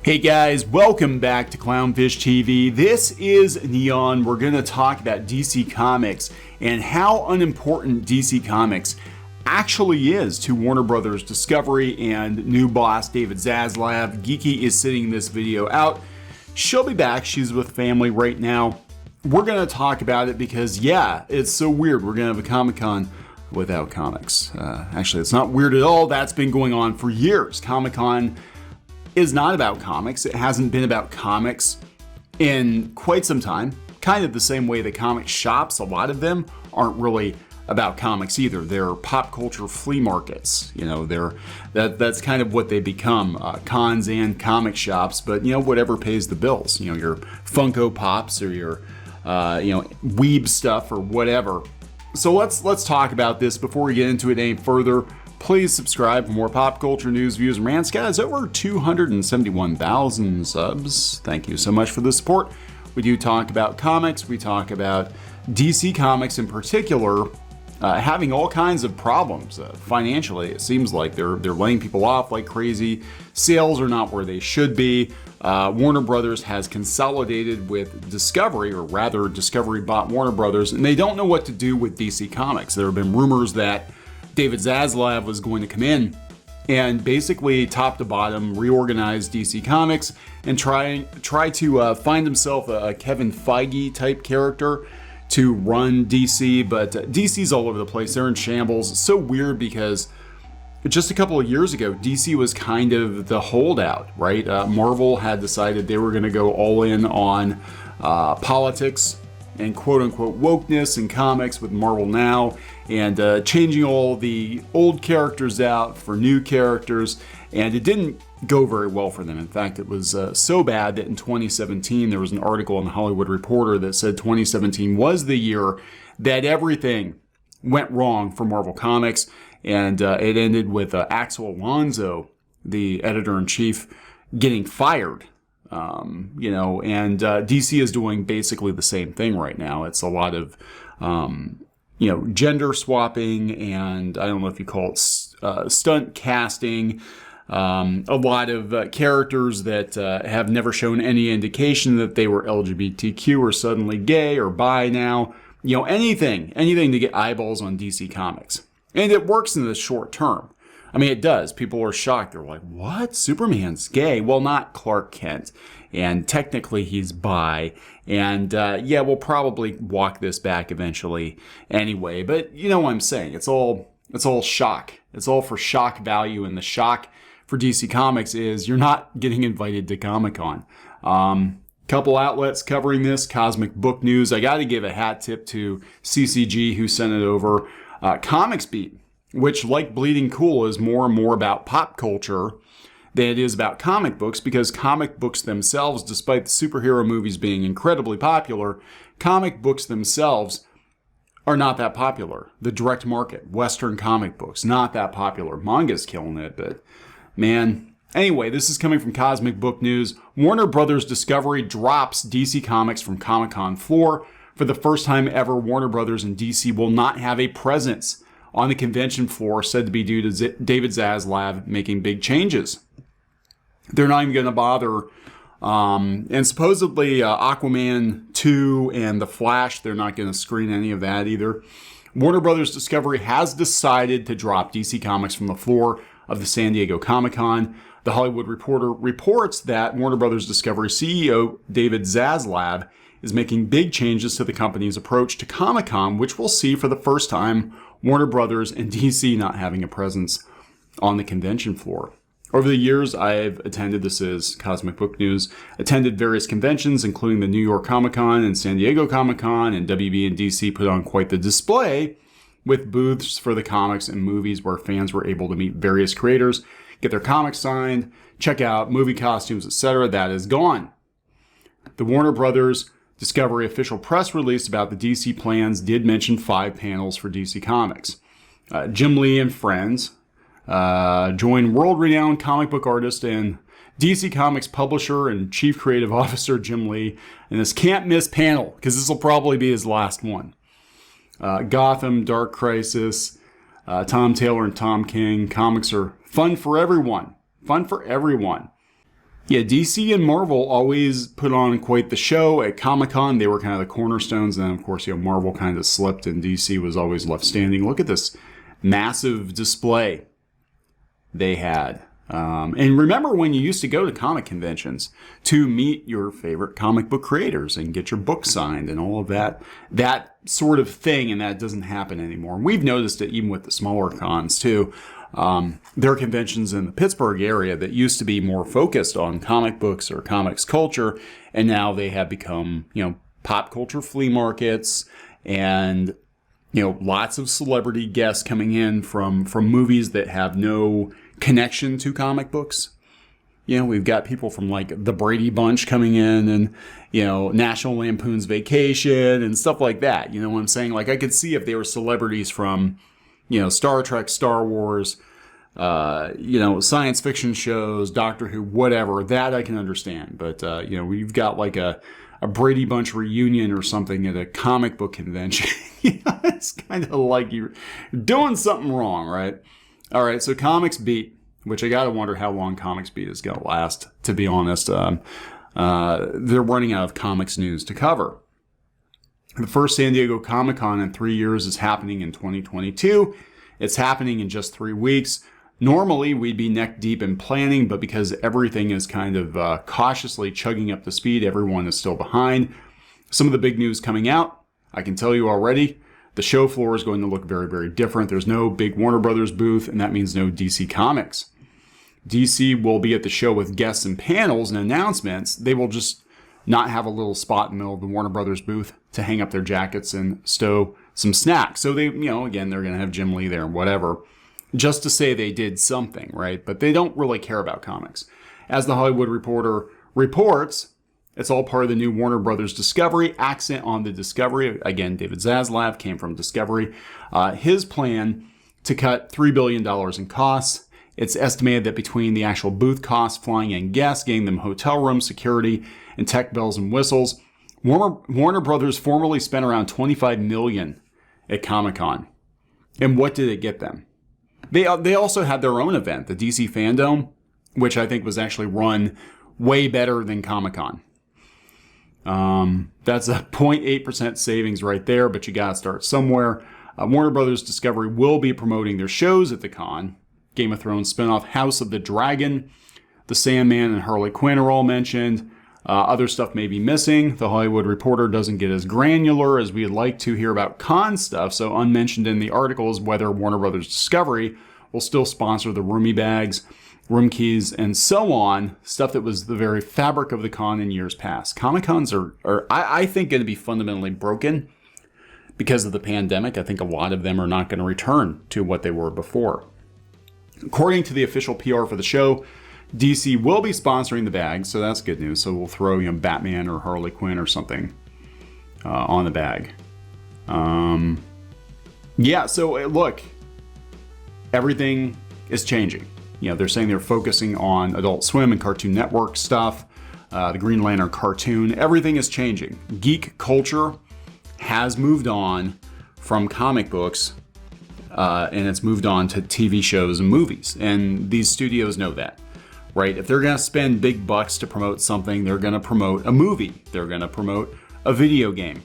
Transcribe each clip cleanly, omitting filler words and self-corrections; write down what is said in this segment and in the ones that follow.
Hey guys, welcome back to Clownfish TV. This is Neon. We're going to talk about DC Comics and how unimportant DC Comics actually is to Warner Brothers Discovery and new boss David Zaslav. Geeky is sitting this video out. She'll be back. She's with family right now. We're going to talk about it because, yeah, it's so weird. We're going to have a Comic-Con without comics. Actually, it's not weird at all. That's been going on for years. Comic-Con is not about comics. It hasn't been about comics in quite some time. Kind of the same way that comic shops, a lot of them, aren't really about comics either. They're pop culture flea markets. You know, that's kind of what they become, cons and comic shops. But you know, whatever pays the bills. You know, your Funko Pops or your weeb stuff or whatever. So let's talk about this before we get into it any further. Please subscribe for more pop culture news, views, and rants. Guys, over 271,000 subs. Thank you so much for the support. We do talk about comics. We talk about DC Comics in particular having all kinds of problems financially. It seems like they're laying people off like crazy. Sales are not where they should be. Warner Brothers has consolidated with Discovery, or rather Discovery bought Warner Brothers, and they don't know what to do with DC Comics. There have been rumors that David Zaslav was going to come in and basically top to bottom reorganize DC Comics and try to find himself a Kevin Feige type character to run DC, but DC's all over the place. They're in shambles. It's so weird because just a couple of years ago, DC was kind of the holdout, right? Marvel had decided they were going to go all in on politics and quote-unquote wokeness in comics with Marvel Now, and changing all the old characters out for new characters, and it didn't go very well for them. In fact, it was so bad that in 2017 there was an article in the Hollywood Reporter that said 2017 was the year that everything went wrong for Marvel Comics, and it ended with Axel Alonso, the editor-in-chief, getting fired. And DC is doing basically the same thing right now. It's a lot of, gender swapping, and I don't know if you call it stunt casting. A lot of characters that have never shown any indication that they were LGBTQ or suddenly gay or bi now. You know, anything to get eyeballs on DC Comics. And it works in the short term. I mean, it does. People are shocked. They're like, what? Superman's gay? Well, not Clark Kent. And technically he's bi. And we'll probably walk this back eventually anyway. But you know what I'm saying. It's all shock. It's all for shock value. And the shock for DC Comics is you're not getting invited to Comic-Con. Couple outlets covering this. Cosmic Book News. I got to give a hat tip to CCG who sent it over. Comics Beat, which, like Bleeding Cool, is more and more about pop culture than it is about comic books, because comic books themselves, despite the superhero movies being incredibly popular, comic books themselves are not that popular. The direct market, Western comic books, not that popular. Manga's killing it, but man. Anyway, this is coming from Cosmic Book News. Warner Brothers Discovery drops DC Comics from Comic-Con floor. For the first time ever, Warner Brothers and DC will not have a presence on the convention floor, said to be due to David Zaslav making big changes. They're not even going to bother. And supposedly Aquaman 2 and The Flash, they're not going to screen any of that either. Warner Brothers Discovery has decided to drop DC Comics from the floor of the San Diego Comic-Con. The Hollywood Reporter reports that Warner Brothers Discovery CEO David Zaslav is making big changes to the company's approach to Comic-Con, which we'll see for the first time Warner Brothers and DC not having a presence on the convention floor. Over the years, I've attended, this is Cosmic Book News, attended various conventions, including the New York Comic-Con and San Diego Comic-Con, and WB and DC put on quite the display with booths for the comics and movies where fans were able to meet various creators, get their comics signed, check out movie costumes, etc. That is gone. The Warner Brothers Discovery official press release about the DC plans did mention 5 panels for DC Comics. Jim Lee and friends join world-renowned comic book artist and DC Comics publisher and chief creative officer Jim Lee in this can't-miss panel, because this will probably be his last one. Gotham, Dark Crisis, Tom Taylor and Tom King. Comics are fun for everyone. Fun for everyone. Yeah, DC and Marvel always put on quite the show. At Comic-Con, they were kind of the cornerstones. And then, of course, Marvel kind of slipped and DC was always left standing. Look at this massive display they had. And remember when you used to go to comic conventions to meet your favorite comic book creators and get your book signed and all of that sort of thing, and that doesn't happen anymore. And we've noticed it even with the smaller cons too. There are conventions in the Pittsburgh area that used to be more focused on comic books or comics culture, and now they have become, pop culture flea markets and, lots of celebrity guests coming in from movies that have no connection to comic books. We've got people from like the Brady Bunch coming in and, National Lampoon's Vacation and stuff like that. You know what I'm saying? Like I could see if they were celebrities from, Star Trek, Star Wars, science fiction shows, Doctor Who, whatever, that I can understand. But, we've got like a Brady Bunch reunion or something at a comic book convention. It's kind of like you're doing something wrong, right? All right, so Comics Beat, which I got to wonder how long Comics Beat is going to last, to be honest. They're running out of comics news to cover. The first San Diego Comic-Con in 3 years is happening in 2022. It's happening in just 3 weeks. Normally, we'd be neck deep in planning, but because everything is kind of cautiously chugging up to speed, everyone is still behind. Some of the big news coming out, I can tell you already, the show floor is going to look very, very different. There's no big Warner Brothers booth, and that means no DC Comics. DC will be at the show with guests and panels and announcements. They will just not have a little spot in the middle of the Warner Brothers booth to hang up their jackets and stow some snacks. So they, again, they're going to have Jim Lee there and whatever, just to say they did something, right? But they don't really care about comics. As the Hollywood Reporter reports, it's all part of the new Warner Brothers Discovery, accent on the Discovery. Again, David Zaslav came from Discovery. His plan to cut $3 billion in costs. It's estimated that between the actual booth costs, flying in guests, getting them hotel rooms, security, and tech bells and whistles, Warner Brothers formerly spent around $25 million at Comic-Con. And what did it get them? They also had their own event, the DC Fandom, which I think was actually run way better than Comic-Con. That's a 0.8% savings right there, but you got to start somewhere. Warner Brothers Discovery will be promoting their shows at the con. Game of Thrones spinoff House of the Dragon, The Sandman, and Harley Quinn are all mentioned. Other stuff may be missing. The Hollywood Reporter doesn't get as granular as we'd like to hear about con stuff, so unmentioned in the article is whether Warner Brothers Discovery will still sponsor the roomie bags, room keys, and so on, stuff that was the very fabric of the con in years past. Comic-Cons are I think, going to be fundamentally broken because of the pandemic. I think a lot of them are not going to return to what they were before. According to the official PR for the show, DC will be sponsoring the bag, so that's good news. So we'll throw Batman or Harley Quinn or something on the bag. So look, everything is changing. They're saying they're focusing on Adult Swim and Cartoon Network stuff, the Green Lantern cartoon. Everything is changing. Geek culture has moved on from comic books, and it's moved on to TV shows and movies. And these studios know that, right? If they're going to spend big bucks to promote something, they're going to promote a movie. They're going to promote a video game.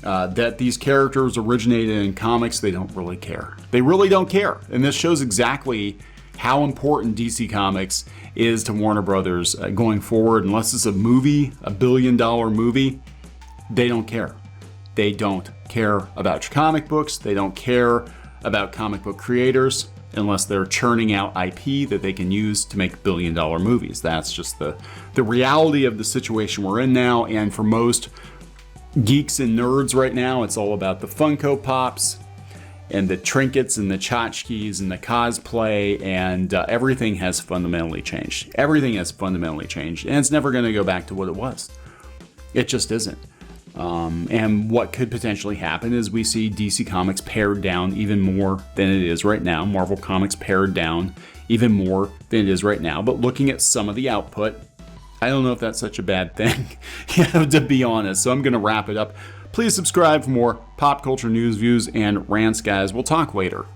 That these characters originated in comics, they don't really care. They really don't care. And this shows exactly how important DC Comics is to Warner Brothers going forward. Unless it's a movie, $1 billion movie, they don't care. They don't care about comic books. They don't care about comic book creators unless they're churning out IP that they can use to make $1 billion movies. That's just the reality of the situation we're in now. And for most geeks and nerds right now, it's all about the Funko Pops and the trinkets and the tchotchkes and the cosplay, and everything has fundamentally changed. Everything has fundamentally changed, and it's never going to go back to what it was. It just isn't. And what could potentially happen is we see DC Comics pared down even more than it is right now. Marvel Comics pared down even more than it is right now. But looking at some of the output, I don't know if that's such a bad thing, to be honest. So I'm going to wrap it up. Please subscribe for more pop culture news, views, and rants, guys. We'll talk later.